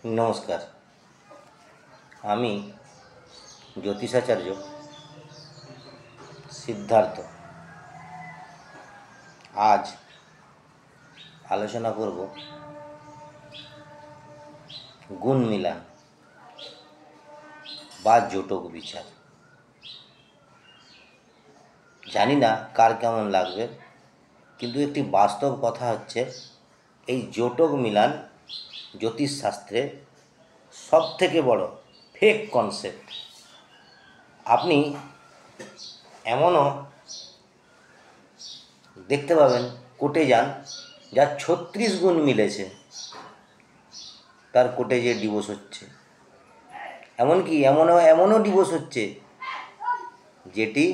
নমস্কার। আমি জ্যোতিষাচার্য সিদ্ধার্থ। আজ আলোচনা করব গুণ মিলান বা জোটক বিচার। জানি না কার কেমন লাগবে, কিন্তু একটি বাস্তব কথা হচ্ছে এই জোটক মিলান জ্যোতিষশাস্ত্রে সবথেকে বড় ফেক কনসেপ্ট। আপনি এমনও দেখতে পাবেন, কোর্টে যান, যার 36 গুণ মিলেছে, তার কোর্টে যে ডিভোর্স হচ্ছে। এমনকি এমনও ডিভোর্স হচ্ছে যেটি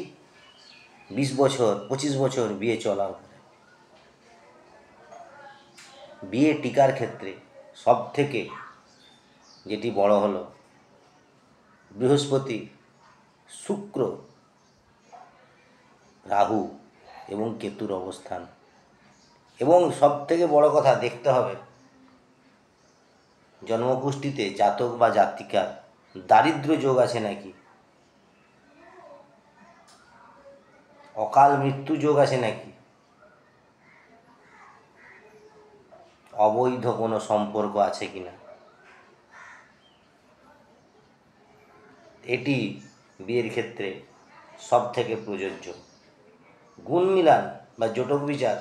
20 বছর 25 বছর বিয়ে চলার পরে। বিয়ে টিকার ক্ষেত্রে সব থেকে যেটি বড় হলো বৃহস্পতি, শুক্র, রাহু এবং কেতুর অবস্থান। এবং সব থেকে বড় কথা দেখতে হবে জন্মকুষ্ঠিতে জাতক বা জাতিকার দারিদ্র যোগ আছে নাকি, অকাল মৃত্যু যোগ আছে নাকি, অবৈধ কোনো সম্পর্ক আছে কিনা। এটি বিয়ের ক্ষেত্রে সব থেকে প্রযোজ্য। গুণ মিলান বা জোটক বিচার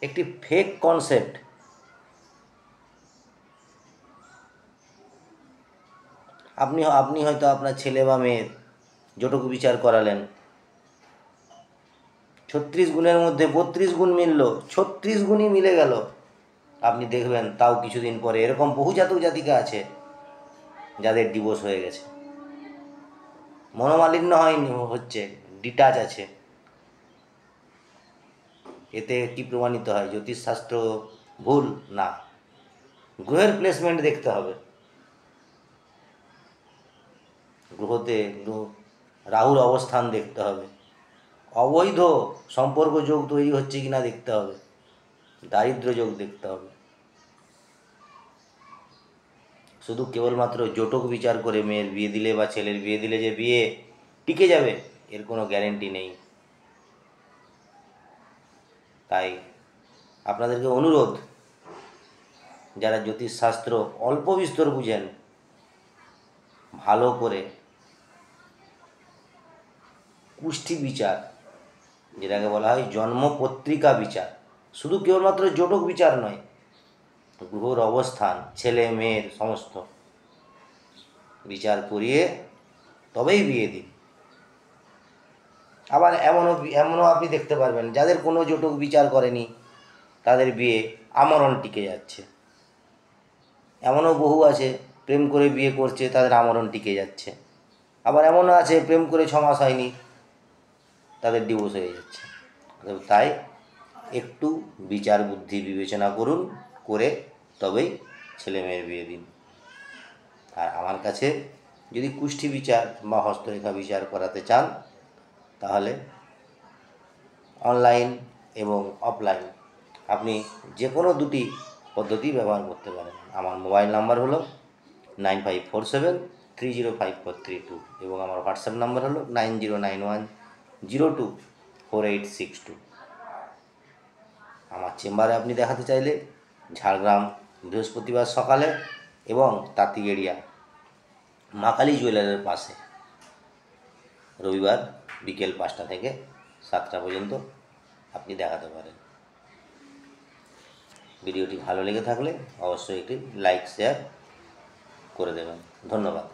একটি ফেক কনসেপ্ট। আপনি হয়তো আপনার ছেলে বা মেয়ের জোটক বিচার করালেন, 36 গুণের মধ্যে 32 গুণ মিলল, 36 গুণই মিলে গেল। আপনি দেখবেন তাও কিছুদিন পরে এরকম বহু জাতক জাতিকা আছে যাদের ডিভোর্স হয়ে গেছে। মনোমালিন্য হয়নি, হচ্ছে ডিটাচ আছে। এতে কি প্রমাণিত হয়? জ্যোতিষশাস্ত্র ভুল না, গ্রহের প্লেসমেন্ট দেখতে হবে। গ্রহতে রাহুর অবস্থান দেখতে হবে, অবৈধ সম্পর্ক যোগ তৈরি হচ্ছে কিনা দেখতে হবে, দারিদ্র যোগ দেখতে হবে। শুধু কেবলমাত্র জোটক বিচার করে মেয়ের বিয়ে দিলে বা ছেলের বিয়ে দিলে যে বিয়ে টিকে যাবে, এর কোনো গ্যারেন্টি নেই। তাই আপনাদেরকে অনুরোধ, যারা জ্যোতিষশাস্ত্র অল্প বিস্তর বুঝেন, ভালো করে কুষ্ঠি বিচার, যেটাকে বলা হয় জন্মপত্রিকা বিচার, শুধু কেবলমাত্র জোটক বিচার নয়, গ্রহর অবস্থান, ছেলে মেয়ের সমস্ত বিচার করিয়ে তবেই বিয়ে দিন। আবার এমনও আপনি দেখতে পারবেন যাদের কোনো জোটক বিচার করেনি, তাদের বিয়ে আমরণ টিকে যাচ্ছে। এমনও বহু আছে প্রেম করে বিয়ে করছে, তাদের আমরণ টিকে যাচ্ছে। আবার এমনও আছে প্রেম করে 6 মাস হয়নি, তাদের ডিভোর্স হয়ে যাচ্ছে। তাই একটু বিচার বুদ্ধি বিবেচনা করুন, করে তবেই ছেলে মেয়ের বিয়ে দিন। আর আমার কাছে যদি কুষ্ঠি বিচার বা হস্তরেখা বিচার করাতে চান, তাহলে অনলাইন এবং অফলাইন আপনি যে কোনো দুটি পদ্ধতি ব্যবহার করতে পারেন। আমার মোবাইল নাম্বার হলো 9547305432 এবং আমার হোয়াটসঅ্যাপ নাম্বার হলো 9091024862। আমার চেম্বারে আপনি দেখাতে চাইলে ঝাড়গ্রাম বৃহস্পতিবার সকালে এবং তাঁতি এরিয়া মা কালী জুয়েলারের পাশে রবিবার বিকেল 5টা থেকে 7টা পর্যন্ত আপনি দেখাতে পারেন। ভিডিওটি ভালো লেগে থাকলে অবশ্যই একটি লাইক শেয়ার করে দেবেন। ধন্যবাদ।